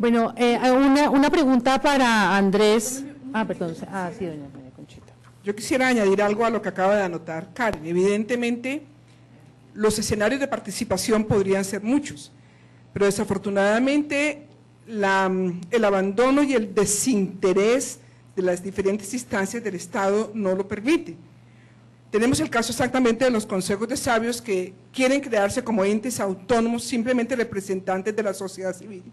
Bueno, una pregunta para Andrés. Perdón. Sí, doña María Conchita. Yo quisiera añadir algo a lo que acaba de anotar Karen. Evidentemente, los escenarios de participación podrían ser muchos, pero desafortunadamente el abandono y el desinterés de las diferentes instancias del Estado no lo permite. Tenemos el caso exactamente de los consejos de sabios que quieren crearse como entes autónomos, simplemente representantes de la sociedad civil.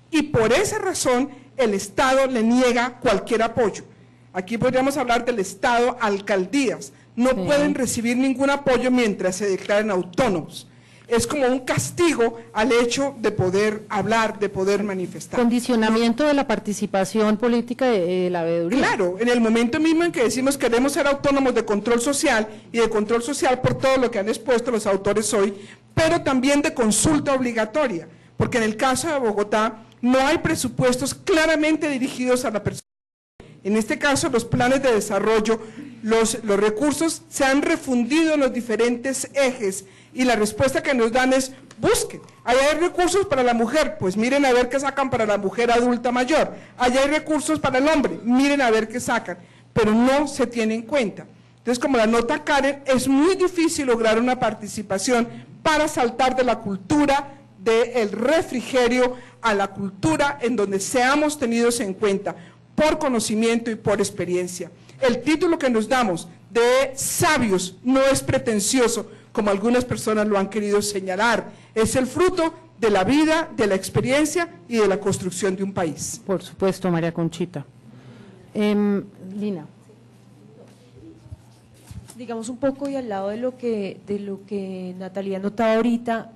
Y por esa razón el Estado le niega cualquier apoyo. Aquí podríamos hablar del Estado, alcaldías, no pueden recibir ningún apoyo mientras se declaren autónomos. Es como un castigo al hecho de poder hablar, de poder manifestar. Condicionamiento de la participación política de la veeduría. Claro, en el momento mismo en que decimos queremos ser autónomos de control social, y de control social por todo lo que han expuesto los autores hoy, pero también de consulta obligatoria, porque en el caso de Bogotá no hay presupuestos claramente dirigidos a la persona. En este caso, los planes de desarrollo, los recursos se han refundido en los diferentes ejes y la respuesta que nos dan es, busquen, allá hay recursos para la mujer, pues miren a ver qué sacan para la mujer adulta mayor, allá hay recursos para el hombre, miren a ver qué sacan, pero no se tiene en cuenta. Entonces, como la nota Karen, es muy difícil lograr una participación para saltar de la cultura del refrigerio a la cultura en donde seamos tenidos en cuenta por conocimiento y por experiencia. El título que nos damos de sabios no es pretencioso, como algunas personas lo han querido señalar, es el fruto de la vida, de la experiencia y de la construcción de un país. Por supuesto, María Conchita. Lina. Digamos un poco y al lado de lo que Natalia ha notado ahorita,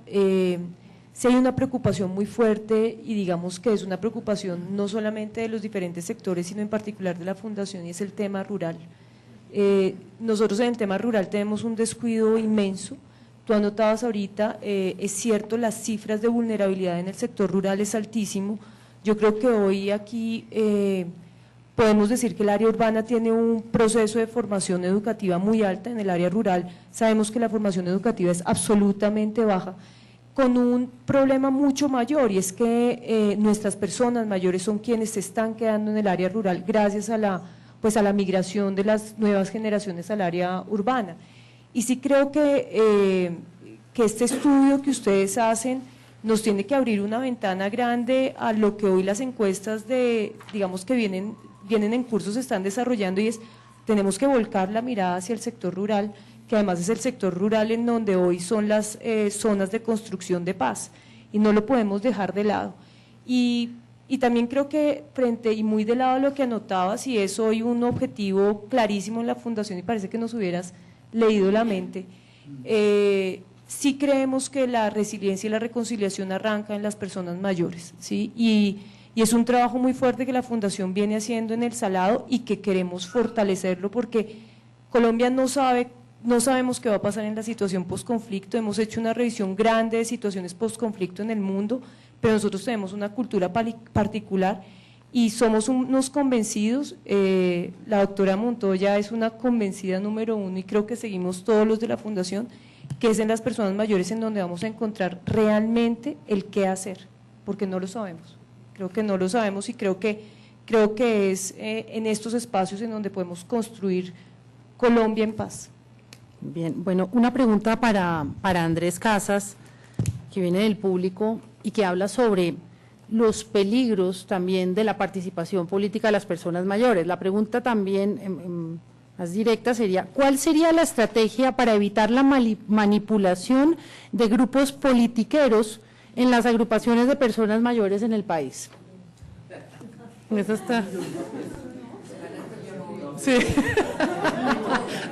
sí hay una preocupación muy fuerte y digamos que es una preocupación no solamente de los diferentes sectores, sino en particular de la Fundación, y es el tema rural. Nosotros en el tema rural tenemos un descuido inmenso. Tú anotabas ahorita, es cierto, las cifras de vulnerabilidad en el sector rural es altísimo. Yo creo que hoy aquí podemos decir que el área urbana tiene un proceso de formación educativa muy alta. En el área rural sabemos que la formación educativa es absolutamente baja, con un problema mucho mayor, y es que nuestras personas mayores son quienes se están quedando en el área rural gracias a la migración de las nuevas generaciones al área urbana. Y sí creo que este estudio que ustedes hacen nos tiene que abrir una ventana grande a lo que hoy las encuestas digamos que vienen en curso se están desarrollando, y es, tenemos que volcar la mirada hacia el sector rural, que además es el sector rural en donde hoy son las zonas de construcción de paz, y no lo podemos dejar de lado. Y también creo que y muy de lado a lo que anotabas, y es hoy un objetivo clarísimo en la Fundación, y parece que nos hubieras leído la mente, sí creemos que la resiliencia y la reconciliación arranca en las personas mayores, ¿sí? Y es un trabajo muy fuerte que la Fundación viene haciendo en el Salado y que queremos fortalecerlo, porque Colombia no sabemos qué va a pasar en la situación postconflicto. Hemos hecho una revisión grande de situaciones postconflicto en el mundo, pero nosotros tenemos una cultura particular y somos unos convencidos. La doctora Montoya es una convencida número uno, y creo que seguimos todos los de la Fundación, que es en las personas mayores en donde vamos a encontrar realmente el qué hacer, porque no lo sabemos. Creo que no lo sabemos, y creo que es en estos espacios en donde podemos construir Colombia en paz. Bien, bueno, una pregunta para Andrés Casas, que viene del público y que habla sobre los peligros también de la participación política de las personas mayores. La pregunta también más directa sería, ¿cuál sería la estrategia para evitar la manipulación de grupos politiqueros en las agrupaciones de personas mayores en el país? Eso está. Sí.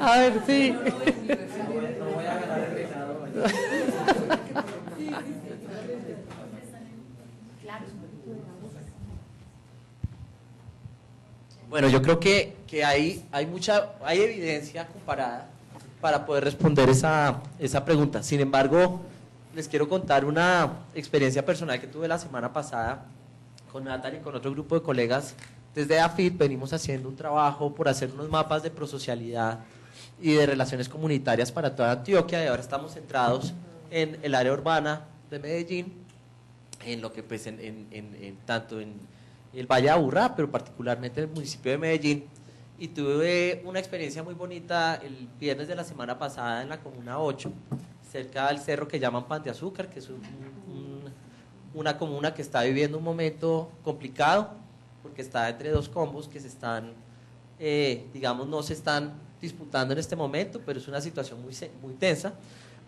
A ver, sí. Bueno, yo creo que hay evidencia comparada para poder responder esa pregunta. Sin embargo, les quiero contar una experiencia personal que tuve la semana pasada con Natalie y con otro grupo de colegas. Desde AFIT venimos haciendo un trabajo por hacer unos mapas de prosocialidad y de relaciones comunitarias para toda Antioquia, y ahora estamos centrados en el área urbana de Medellín, en lo que pues tanto en el Valle de Aburrá, pero particularmente en el municipio de Medellín, y tuve una experiencia muy bonita el viernes de la semana pasada en la Comuna 8, cerca del cerro que llaman Pan de Azúcar, que es una comuna que está viviendo un momento complicado, porque está entre dos combos que se están, digamos, no se están disputando en este momento, pero es una situación muy tensa.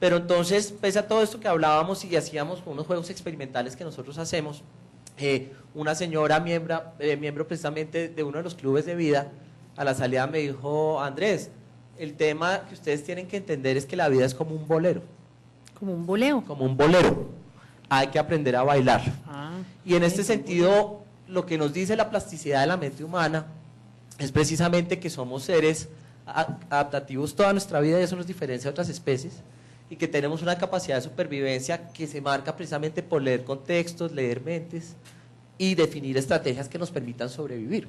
Pero entonces, pese a todo esto que hablábamos y hacíamos unos juegos experimentales que nosotros hacemos, una señora miembro precisamente de uno de los clubes de vida, a la salida me dijo: Andrés, el tema que ustedes tienen que entender es que la vida es como un bolero. Como un boleo. Como un bolero. Hay que aprender a bailar. Y en este sentido, lo que nos dice la plasticidad de la mente humana es precisamente que somos seres adaptativos toda nuestra vida, y eso nos diferencia de otras especies, y que tenemos una capacidad de supervivencia que se marca precisamente por leer contextos, leer mentes y definir estrategias que nos permitan sobrevivir.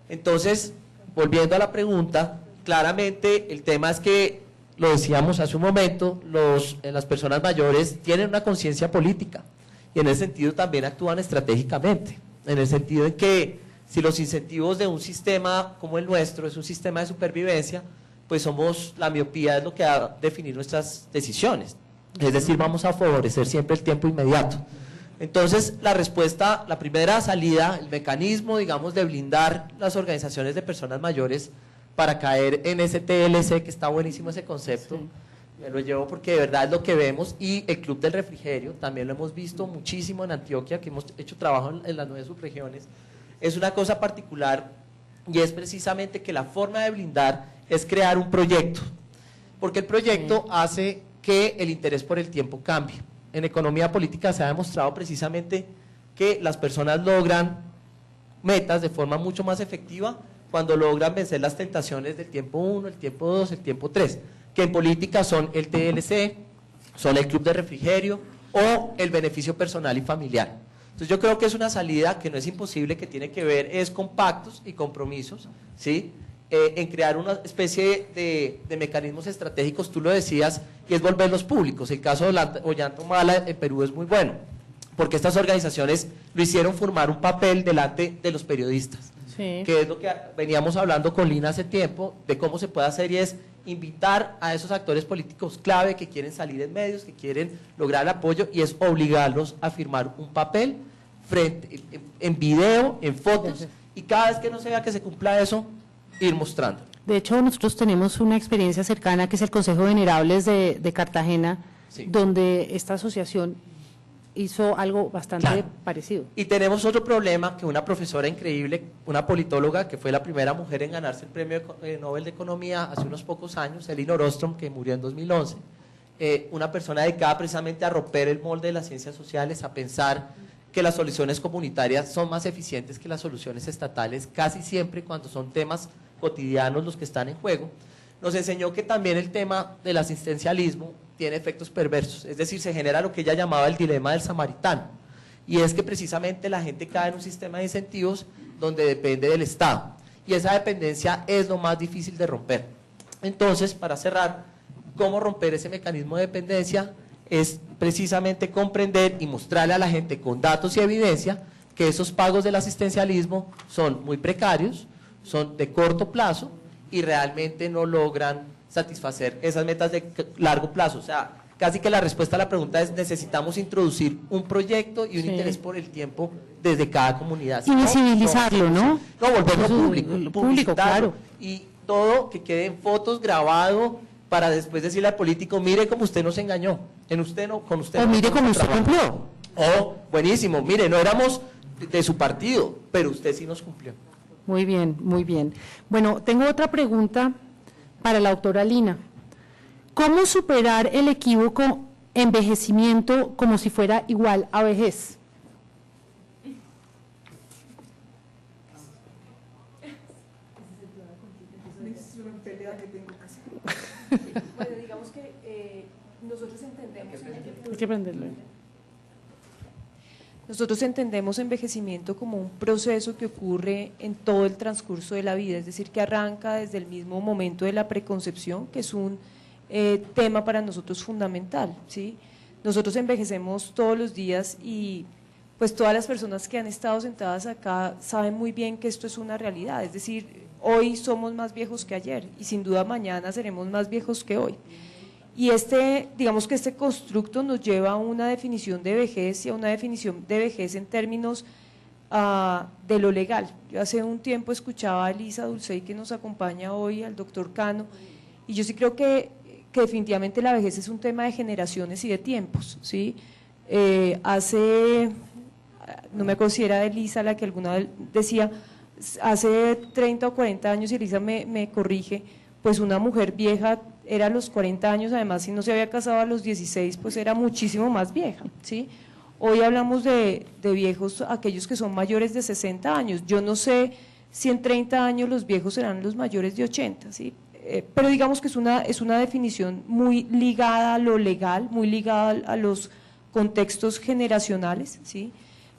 Entonces, volviendo a la pregunta, claramente el tema es que, lo decíamos hace un momento, las personas mayores tienen una conciencia política y en ese sentido también actúan estratégicamente, en el sentido en que si los incentivos de un sistema como el nuestro es un sistema de supervivencia, pues la miopía es lo que va a definir nuestras decisiones, es decir, vamos a favorecer siempre el tiempo inmediato. Entonces, la respuesta, la primera salida, el mecanismo, digamos, de blindar las organizaciones de personas mayores para caer en ese TLC, que está buenísimo ese concepto, sí. Me lo llevo porque de verdad es lo que vemos, y el Club del Refrigerio, también lo hemos visto muchísimo en Antioquia, que hemos hecho trabajo en las 9 subregiones, es una cosa particular, y es precisamente que la forma de blindar es crear un proyecto, porque el proyecto hace que el interés por el tiempo cambie. En economía política se ha demostrado precisamente que las personas logran metas de forma mucho más efectiva cuando logran vencer las tentaciones del tiempo 1, el tiempo 2, el tiempo 3, que en política son el TLC, son el Club de Refrigerio o el beneficio personal y familiar. Entonces yo creo que es una salida que no es imposible, que tiene que ver es con pactos y compromisos, ¿sí? En crear una especie de mecanismos estratégicos, tú lo decías, y es volverlos públicos. El caso de Ollantumala en Perú es muy bueno, porque estas organizaciones lo hicieron formar un papel delante de los periodistas, sí. Que es lo que veníamos hablando con Lina hace tiempo, de cómo se puede hacer, y es invitar a esos actores políticos clave que quieren salir en medios, que quieren lograr el apoyo, y es obligarlos a firmar un papel en video, en fotos, y cada vez que no se vea que se cumpla eso, ir mostrando. De hecho, nosotros tenemos una experiencia cercana que es el Consejo de Venerables de Cartagena, sí. Donde esta asociación hizo algo bastante parecido. Y tenemos otro problema, que una profesora increíble, una politóloga, que fue la primera mujer en ganarse el premio Nobel de Economía hace unos pocos años, Elinor Ostrom, que murió en 2011, una persona dedicada precisamente a romper el molde de las ciencias sociales, a pensar que las soluciones comunitarias son más eficientes que las soluciones estatales, casi siempre cuando son temas cotidianos los que están en juego. Nos enseñó que también el tema del asistencialismo tiene efectos perversos, es decir, se genera lo que ella llamaba el dilema del samaritano, y es que precisamente la gente cae en un sistema de incentivos donde depende del Estado, y esa dependencia es lo más difícil de romper. Entonces, para cerrar, ¿cómo romper ese mecanismo de dependencia? Es precisamente comprender y mostrarle a la gente con datos y evidencia que esos pagos del asistencialismo son muy precarios, son de corto plazo y realmente no logran satisfacer esas metas de largo plazo. O sea, casi que la respuesta a la pregunta es: necesitamos introducir un proyecto y un interés por el tiempo desde cada comunidad. Y visibilizarlo, ¿no? No, volverlo público, claro. Y todo que quede en fotos, grabado, para después decirle al político: mire cómo usted nos engañó, con usted no. O mire cómo usted cumplió. O, buenísimo, mire, no éramos de su partido, pero usted sí nos cumplió. Muy bien, muy bien. Bueno, tengo otra pregunta para la doctora Lina. ¿Cómo superar el equívoco envejecimiento como si fuera igual a vejez? Bueno, digamos que nosotros entendemos... Hay que aprenderlo. Nosotros entendemos envejecimiento como un proceso que ocurre en todo el transcurso de la vida, es decir, que arranca desde el mismo momento de la preconcepción, que es un tema para nosotros fundamental, ¿sí? Nosotros envejecemos todos los días y pues todas las personas que han estado sentadas acá saben muy bien que esto es una realidad, es decir, hoy somos más viejos que ayer y sin duda mañana seremos más viejos que hoy. Y digamos que este constructo nos lleva a una definición de vejez y a una definición de vejez en términos de lo legal. Yo hace un tiempo escuchaba a Elisa Dulcey, que nos acompaña hoy, al doctor Cano, y yo sí creo que definitivamente la vejez es un tema de generaciones y de tiempos, ¿sí? No me acuerdo si era Elisa la que alguna vez decía, hace 30 o 40 años, y Elisa me corrige, pues una mujer vieja era a los 40 años, además si no se había casado a los 16, pues era muchísimo más vieja, ¿sí? Hoy hablamos de viejos, aquellos que son mayores de 60 años, yo no sé si en 30 años los viejos serán los mayores de 80, ¿sí? Pero digamos que es una definición muy ligada a lo legal, muy ligada a los contextos generacionales, ¿sí?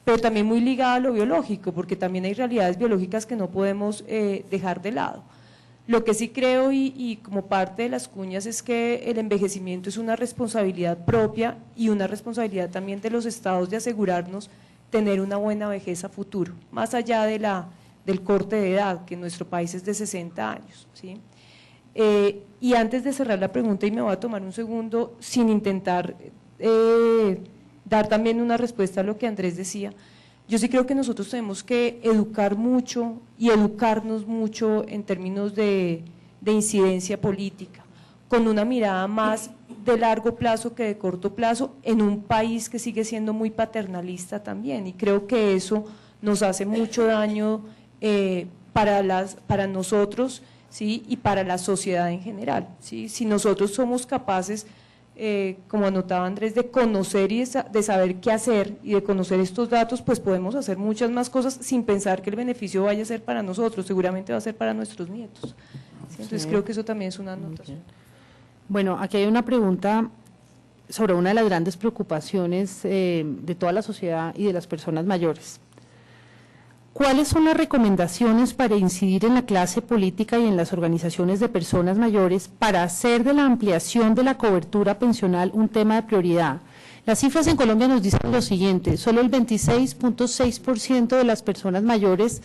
Pero también muy ligada a lo biológico, porque también hay realidades biológicas que no podemos dejar de lado. Lo que sí creo y como parte de las cuñas es que el envejecimiento es una responsabilidad propia y una responsabilidad también de los estados de asegurarnos tener una buena vejez a futuro, más allá del corte de edad, que en nuestro país es de 60 años, ¿sí? Y antes de cerrar la pregunta, y me voy a tomar un segundo sin intentar dar también una respuesta a lo que Andrés decía, yo sí creo que nosotros tenemos que educar mucho y educarnos mucho en términos de incidencia política, con una mirada más de largo plazo que de corto plazo, en un país que sigue siendo muy paternalista también, y creo que eso nos hace mucho daño para nosotros, ¿sí? Y para la sociedad en general, ¿sí? Si nosotros somos capaces, como anotaba Andrés, de conocer y de saber qué hacer y de conocer estos datos, pues podemos hacer muchas más cosas sin pensar que el beneficio vaya a ser para nosotros, seguramente va a ser para nuestros nietos, ¿sí? Entonces Sí. creo que eso también es una anotación. Bueno, aquí hay una pregunta sobre una de las grandes preocupaciones de toda la sociedad y de las personas mayores. ¿Cuáles son las recomendaciones para incidir en la clase política y en las organizaciones de personas mayores para hacer de la ampliación de la cobertura pensional un tema de prioridad? Las cifras en Colombia nos dicen lo siguiente: solo el 26.6% de las personas mayores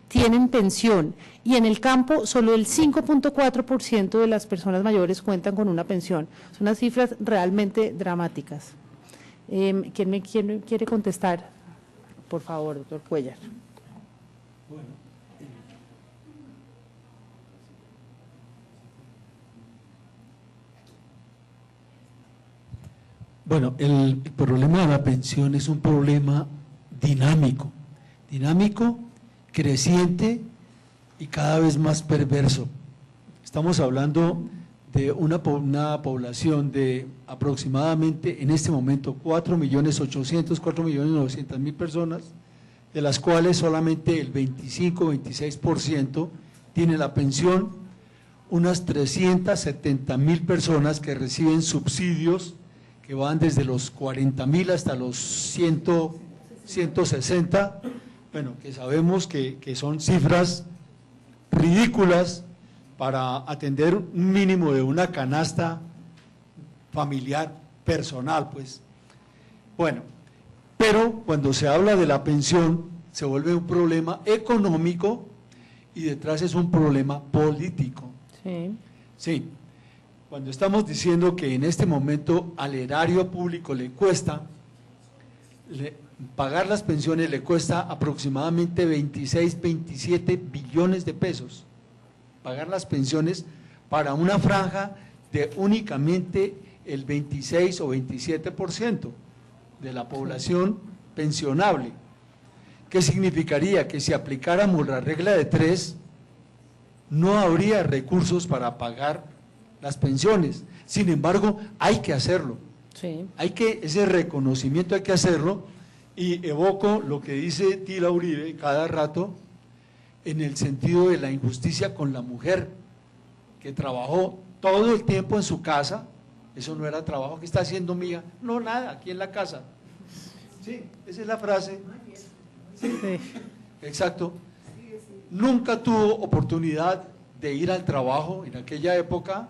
tienen pensión y en el campo solo el 5.4% de las personas mayores cuentan con una pensión. Son unas cifras realmente dramáticas. ¿Quién quiere contestar? Por favor, doctor Cuellar. Bueno, el problema de la pensión es un problema dinámico, creciente y cada vez más perverso. Estamos hablando de una población de aproximadamente, en este momento, 4.800.000, 4.900.000 personas, de las cuales solamente el 25-26% tiene la pensión, unas 370.000 personas que reciben subsidios que van desde los 40.000 hasta los 160, bueno, que sabemos que son cifras ridículas para atender un mínimo de una canasta familiar personal, pues. Bueno, pero cuando se habla de la pensión se vuelve un problema económico y detrás es un problema político. Sí. Sí, cuando estamos diciendo que en este momento al erario público le cuesta, pagar las pensiones le cuesta aproximadamente 26, 27 billones de pesos, pagar las pensiones para una franja de únicamente el 26 o 27% de la población pensionable. ¿Qué significaría? Que si aplicáramos la regla de 3, no habría recursos para pagar las pensiones. Sin embargo, hay que hacerlo. Sí. Ese reconocimiento hay que hacerlo, y evoco lo que dice Tila Uribe cada rato en el sentido de la injusticia con la mujer que trabajó todo el tiempo en su casa. Eso no era trabajo. ¿Qué está haciendo, mía? No, nada, aquí en la casa. Sí, esa es la frase. Sí, exacto. Nunca tuvo oportunidad de ir al trabajo en aquella época.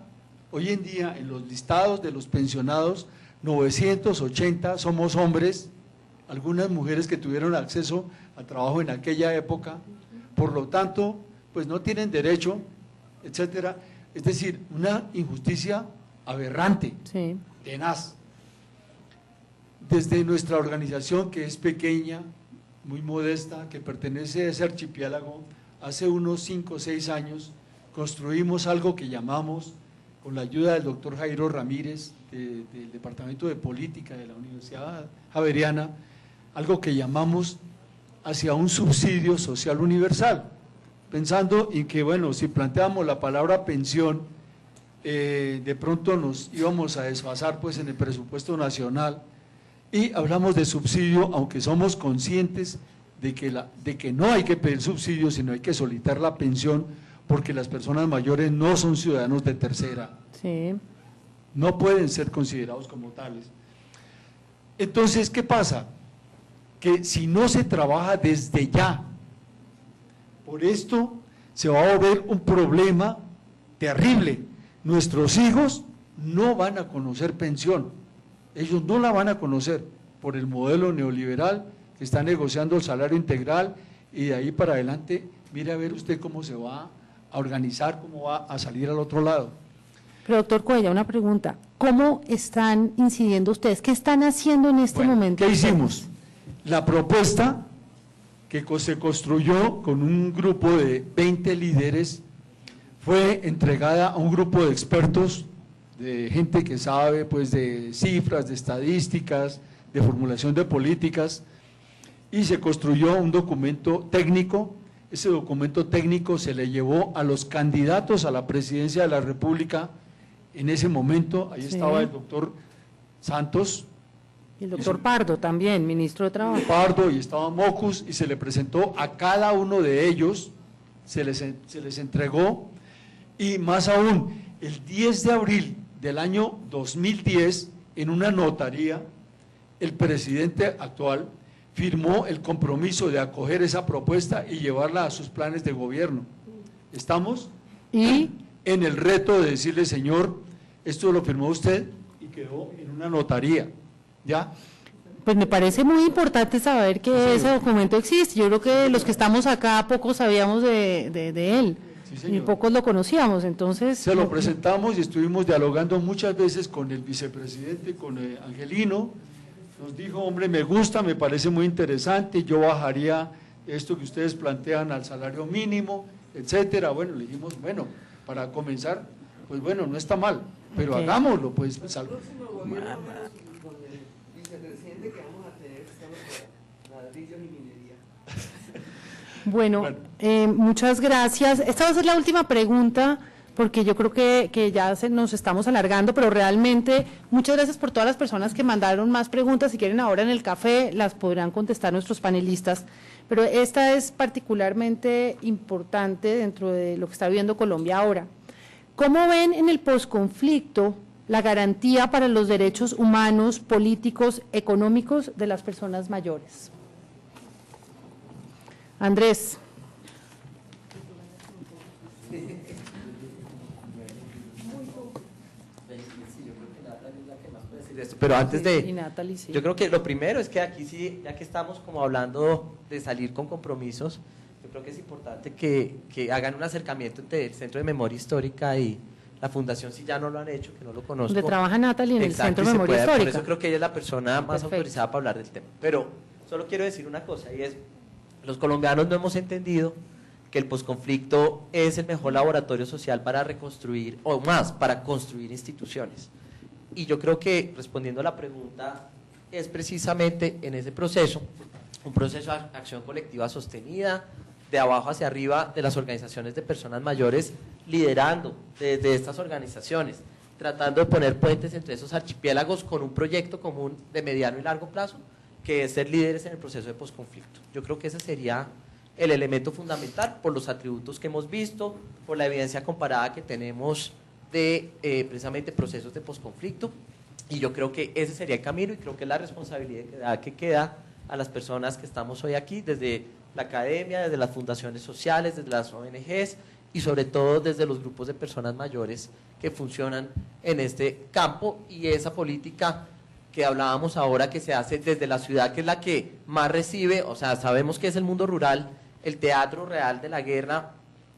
Hoy en día, en los listados de los pensionados, 980 somos hombres, algunas mujeres que tuvieron acceso al trabajo en aquella época, por lo tanto, pues no tienen derecho, etcétera. Es decir, una injusticia aberrante, Sí. tenaz. Desde nuestra organización, que es pequeña, muy modesta, que pertenece a ese archipiélago, hace unos 5 o 6 años construimos algo que llamamos, con la ayuda del doctor Jairo Ramírez, del Departamento de Política de la Universidad Javeriana, algo que llamamos hacia un subsidio social universal, pensando en que, bueno, si planteamos la palabra pensión, de pronto nos íbamos a desfasar pues en el presupuesto nacional, y hablamos de subsidio, aunque somos conscientes de que no hay que pedir subsidio, sino hay que solicitar la pensión, porque las personas mayores no son ciudadanos de tercera, Sí. no pueden ser considerados como tales. Entonces, ¿qué pasa? Que si no se trabaja desde ya, por esto se va a volver un problema terrible. Nuestros hijos no van a conocer pensión, ellos no la van a conocer por el modelo neoliberal que está negociando el salario integral, y de ahí para adelante, mire a ver usted cómo se va a organizar, cómo va a salir al otro lado. Pero doctor Cuellar, una pregunta, ¿cómo están incidiendo ustedes? ¿Qué están haciendo en este Bueno, momento? ¿qué hicimos? La propuesta que se construyó con un grupo de 20 líderes fue entregada a un grupo de expertos, de gente que sabe pues de cifras, de estadísticas, de formulación de políticas, y se construyó un documento técnico. Ese documento técnico se le llevó a los candidatos a la presidencia de la República en ese momento. Ahí Sí. estaba el doctor Santos, Y el doctor Pardo también, ministro de Trabajo. Pardo, y estaba Mocus, y se le presentó a cada uno de ellos, se les entregó, y más aún, el 10 de abril del año 2010, en una notaría, el presidente actual firmó el compromiso de acoger esa propuesta y llevarla a sus planes de gobierno. Estamos Y en el reto de decirle, señor, esto lo firmó usted y quedó en una notaría, ¿ya? pues me parece muy importante saber que ese documento existe. Yo creo que los que estamos acá pocos sabíamos de él, Sí, y señor. pocos lo conocíamos, entonces… Se lo presentamos y estuvimos dialogando muchas veces con el vicepresidente, con Angelino. Nos dijo, hombre, me gusta, me parece muy interesante, yo bajaría esto que ustedes plantean al salario mínimo, etcétera. Bueno, le dijimos, bueno, para comenzar, pues bueno, no está mal, pero Ok. hagámoslo, pues. Vicepresidente que vamos a tener, estamos para ladrillos y minería. Bueno, Bueno. muchas gracias. Esta va a ser la última pregunta, porque yo creo que ya nos estamos alargando, pero realmente muchas gracias por todas las personas que mandaron más preguntas. Si quieren ahora en el café las podrán contestar nuestros panelistas, pero esta es particularmente importante dentro de lo que está viviendo Colombia ahora. ¿Cómo ven en el posconflicto la garantía para los derechos humanos, políticos, económicos de las personas mayores? Andrés. Pero antes Y de… Natalie, sí. Yo creo que lo primero es que aquí sí, ya que estamos como hablando de salir con compromisos, yo creo que es importante que hagan un acercamiento entre el Centro de Memoria Histórica y la Fundación, si ya no lo han hecho, que no lo conozco. Donde trabaja Natalie en el Exacto, Centro de y se Memoria puede- Histórica. Por eso creo que ella es la persona más Perfecto. autorizada para hablar del tema. Pero solo quiero decir una cosa, y es, los colombianos no hemos entendido que el posconflicto es el mejor laboratorio social para reconstruir, o más, para construir instituciones. Y yo creo que, respondiendo a la pregunta, es precisamente en ese proceso, un proceso de acción colectiva sostenida, de abajo hacia arriba, de las organizaciones de personas mayores, liderando desde estas organizaciones, tratando de poner puentes entre esos archipiélagos con un proyecto común de mediano y largo plazo, que es ser líderes en el proceso de posconflicto. Yo creo que ese sería el elemento fundamental por los atributos que hemos visto, por la evidencia comparada que tenemos de precisamente procesos de posconflicto, y yo creo que ese sería el camino, y creo que es la responsabilidad que queda a las personas que estamos hoy aquí, desde la academia, desde las fundaciones sociales, desde las ONGs, y sobre todo desde los grupos de personas mayores que funcionan en este campo, y esa política que hablábamos ahora, que se hace desde la ciudad, que es la que más recibe, o sea, sabemos que es el mundo rural, el teatro real de la guerra,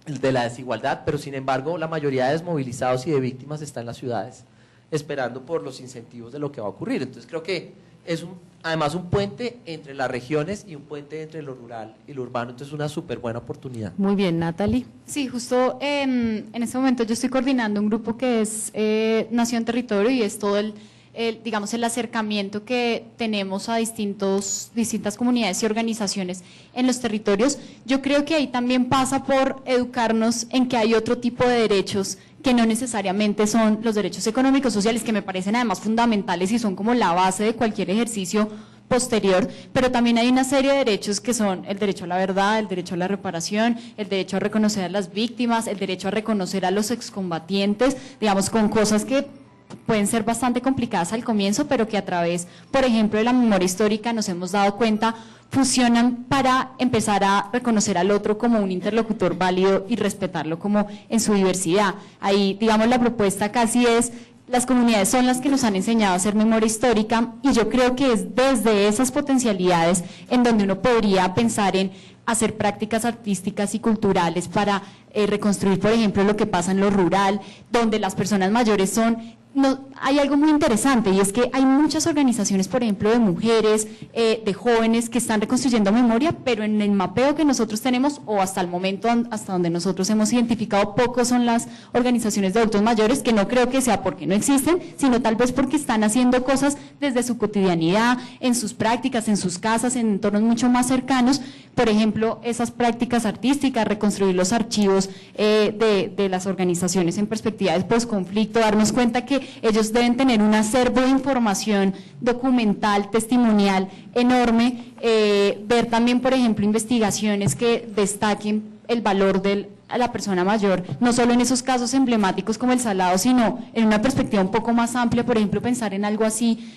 el de la desigualdad, pero sin embargo la mayoría de desmovilizados y de víctimas está en las ciudades, esperando por los incentivos de lo que va a ocurrir. Entonces creo que es además un puente entre las regiones y un puente entre lo rural y lo urbano, entonces es una súper buena oportunidad. Muy bien, Natalie. Sí, justo en este momento yo estoy coordinando un grupo que es Nación Territorio, y es todo digamos, el acercamiento que tenemos a distintas comunidades y organizaciones en los territorios. Yo creo que ahí también pasa por educarnos en que hay otro tipo de derechos que no necesariamente son los derechos económicos, sociales, que me parecen además fundamentales y son como la base de cualquier ejercicio posterior, pero también hay una serie de derechos que son el derecho a la verdad, el derecho a la reparación, el derecho a reconocer a las víctimas, el derecho a reconocer a los excombatientes, digamos, con cosas que pueden ser bastante complicadas al comienzo, pero que a través, por ejemplo, de la memoria histórica nos hemos dado cuenta funcionan para empezar a reconocer al otro como un interlocutor válido y respetarlo como en su diversidad. Ahí, digamos, la propuesta casi es: las comunidades son las que nos han enseñado a hacer memoria histórica, y yo creo que es desde esas potencialidades en donde uno podría pensar en hacer prácticas artísticas y culturales para reconstruir, por ejemplo, lo que pasa en lo rural, donde las personas mayores son... No, hay algo muy interesante, y es que hay muchas organizaciones, por ejemplo, de mujeres, de jóvenes, que están reconstruyendo memoria, pero en el mapeo que nosotros tenemos, o hasta el momento, hasta donde nosotros hemos identificado, pocos son las organizaciones de adultos mayores, que no creo que sea porque no existen, sino tal vez porque están haciendo cosas desde su cotidianidad, en sus prácticas, en sus casas, en entornos mucho más cercanos. Por ejemplo, esas prácticas artísticas, reconstruir los archivos de las organizaciones en perspectiva de posconflicto, darnos cuenta que ellos deben tener un acervo de información documental, testimonial enorme, ver también, por ejemplo, investigaciones que destaquen el valor a la persona mayor, no solo en esos casos emblemáticos como el Salado, sino en una perspectiva un poco más amplia. Por ejemplo, pensar en algo así,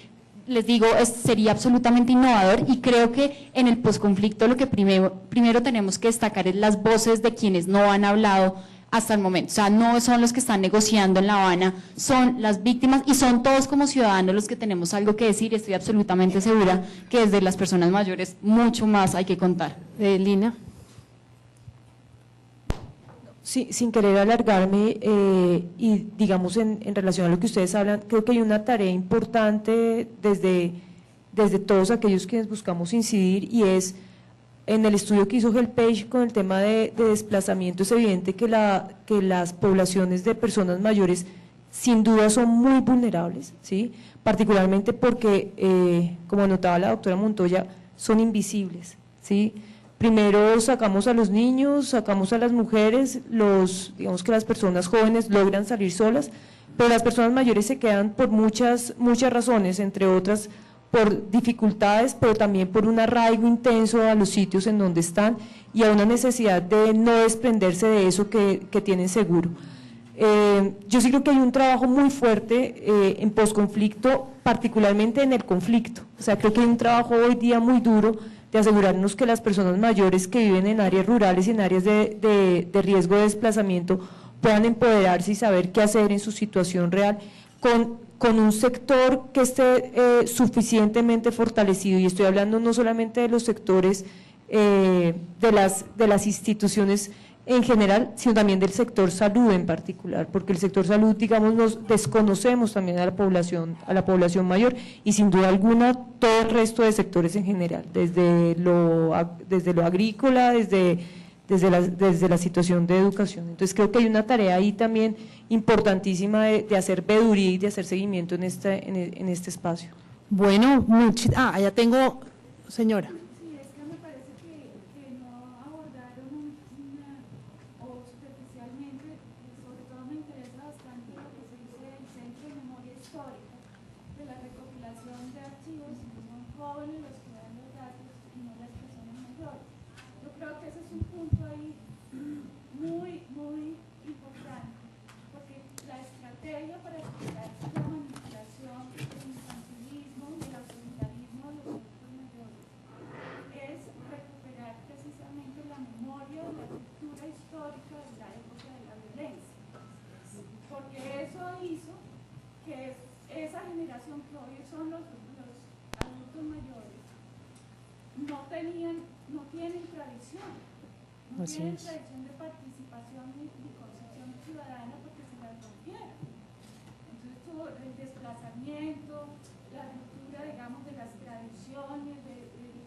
les digo, sería absolutamente innovador, y creo que en el posconflicto lo que primero tenemos que destacar es las voces de quienes no han hablado hasta el momento. O sea, no son los que están negociando en La Habana, son las víctimas, y son todos como ciudadanos los que tenemos algo que decir, y estoy absolutamente segura que desde las personas mayores mucho más hay que contar. Lina. Sí, sin querer alargarme, y digamos en relación a lo que ustedes hablan, creo que hay una tarea importante desde todos aquellos quienes buscamos incidir, y es en el estudio que hizo HelpAge con el tema de desplazamiento. Es evidente que las poblaciones de personas mayores sin duda son muy vulnerables, ¿sí? Particularmente porque, como notaba la doctora Montoya, son invisibles, ¿sí? Primero sacamos a los niños, sacamos a las mujeres, digamos que las personas jóvenes logran salir solas, pero las personas mayores se quedan por muchas razones, entre otras por dificultades, pero también por un arraigo intenso a los sitios en donde están, y a una necesidad de no desprenderse de eso que tienen seguro. Yo sí creo que hay un trabajo muy fuerte en posconflicto, particularmente en el conflicto. O sea, creo que hay un trabajo hoy día muy duro de asegurarnos que las personas mayores que viven en áreas rurales y en áreas de riesgo de desplazamiento puedan empoderarse y saber qué hacer en su situación real con un sector que esté suficientemente fortalecido. Y estoy hablando no solamente de los sectores de las instituciones en general, sino también del sector salud en particular, porque el sector salud, digamos, nos desconocemos también a la población mayor, y sin duda alguna todo el resto de sectores en general, desde lo agrícola, desde la situación de educación. Entonces creo que hay una tarea ahí también importantísima de hacer veeduría y de hacer seguimiento en este espacio. Bueno, allá tengo, señora. Sí, es que me parece que no abordaron o superficialmente, sobre todo me interesa bastante lo que se dice del Centro de Memoria Histórica, de la recopilación de archivos, y no son jóvenes los que dan los datos y no las personas mayores. Yo creo que ese es un punto ahí muy, muy importante, porque la estrategia para explicar la manipulación del infantilismo y el autoritarismo de los adultos mayores es recuperar precisamente la memoria de la cultura histórica de la época de la violencia, porque eso hizo que esa esa generación que hoy son los adultos mayores no tienen tradición, no Así tienen es. tradición de participación ni concepción ciudadana porque se las rompieron. Entonces todo el desplazamiento, la ruptura, digamos, de las tradiciones, de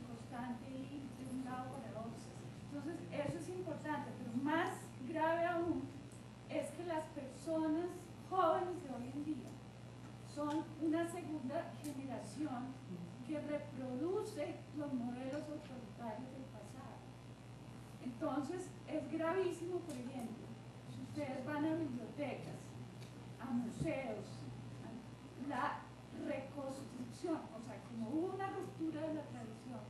constante ir de un lado para otro. Entonces eso es importante, pero más grave aún es que las personas jóvenes de hoy en día son una segunda generación que reproduce los modelos autoritarios del pasado. Entonces, es gravísimo, por ejemplo, si ustedes van a bibliotecas, a museos, la reconstrucción, o sea, como hubo una ruptura de la tradición,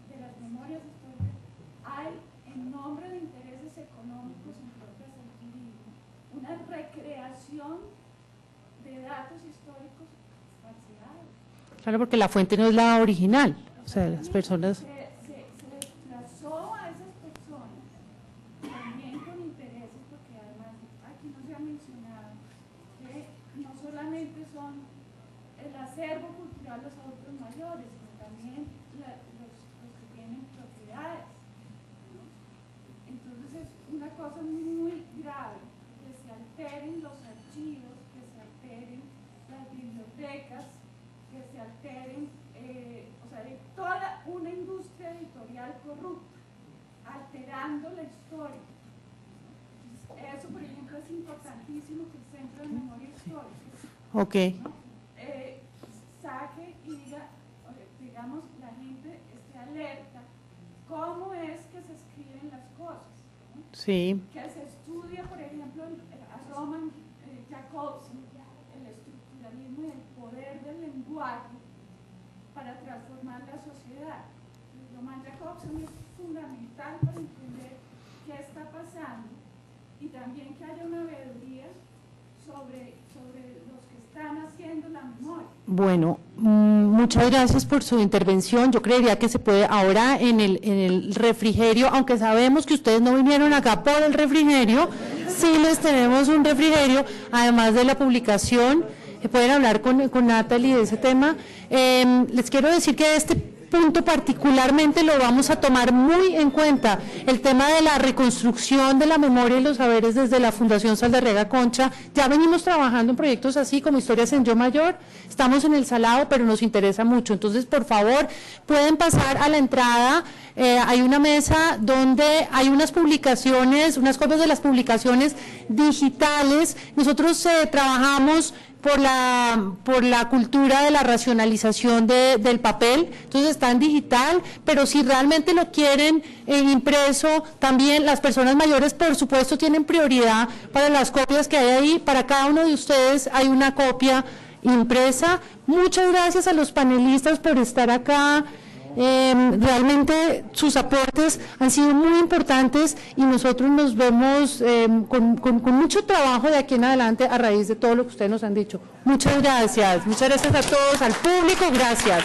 de las memorias históricas, hay, en nombre de intereses económicos, entre otras el turismo, una recreación de datos históricos falseados. Claro, porque la fuente no es la original, o sea, las personas… Se desplazó a esas personas también con intereses, porque además aquí no se ha mencionado que no solamente son el acervo cultural los adultos mayores, sino también los que tienen propiedades, ¿no? Entonces es una cosa muy grave que se alteren los archivos, que se alteren las bibliotecas, que se alteren, o sea, de toda una industria editorial corrupta, alterando la historia. Eso, por ejemplo, es importantísimo que el Centro de Memoria Histórica, Ok. ¿no? Saque y diga, digamos, la gente esté alerta, cómo es que se escriben las cosas, ¿no? Sí. Que se estudia, por ejemplo, a Roman Jakobson, el estructuralismo y el poder del lenguaje para transformar la sociedad. Roman Jakobson es fundamental para entender qué está pasando y también que haya una veeduría sobre los que están haciendo la memoria. Bueno, muchas gracias por su intervención. Yo creería que se puede ahora en el refrigerio, aunque sabemos que ustedes no vinieron acá por el refrigerio, sí les tenemos un refrigerio, además de la publicación, pueden hablar con Natalie de ese tema. Les quiero decir que este punto particularmente lo vamos a tomar muy en cuenta, el tema de la reconstrucción de la memoria y los saberes desde la Fundación Saldarriaga Concha. Ya venimos trabajando en proyectos así como Historias en Yo Mayor, estamos en el Salado, pero nos interesa mucho, entonces por favor pueden pasar a la entrada, hay una mesa donde hay unas publicaciones, unas copias de las publicaciones digitales. Nosotros trabajamos por la cultura de la racionalización del papel, entonces está en digital, pero si realmente lo quieren impreso, también las personas mayores, por supuesto, tienen prioridad para las copias que hay ahí. Para cada uno de ustedes hay una copia impresa. Muchas gracias a los panelistas por estar acá. Realmente sus aportes han sido muy importantes y nosotros nos vemos con mucho trabajo de aquí en adelante a raíz de todo lo que ustedes nos han dicho. Muchas gracias a todos, al público, gracias.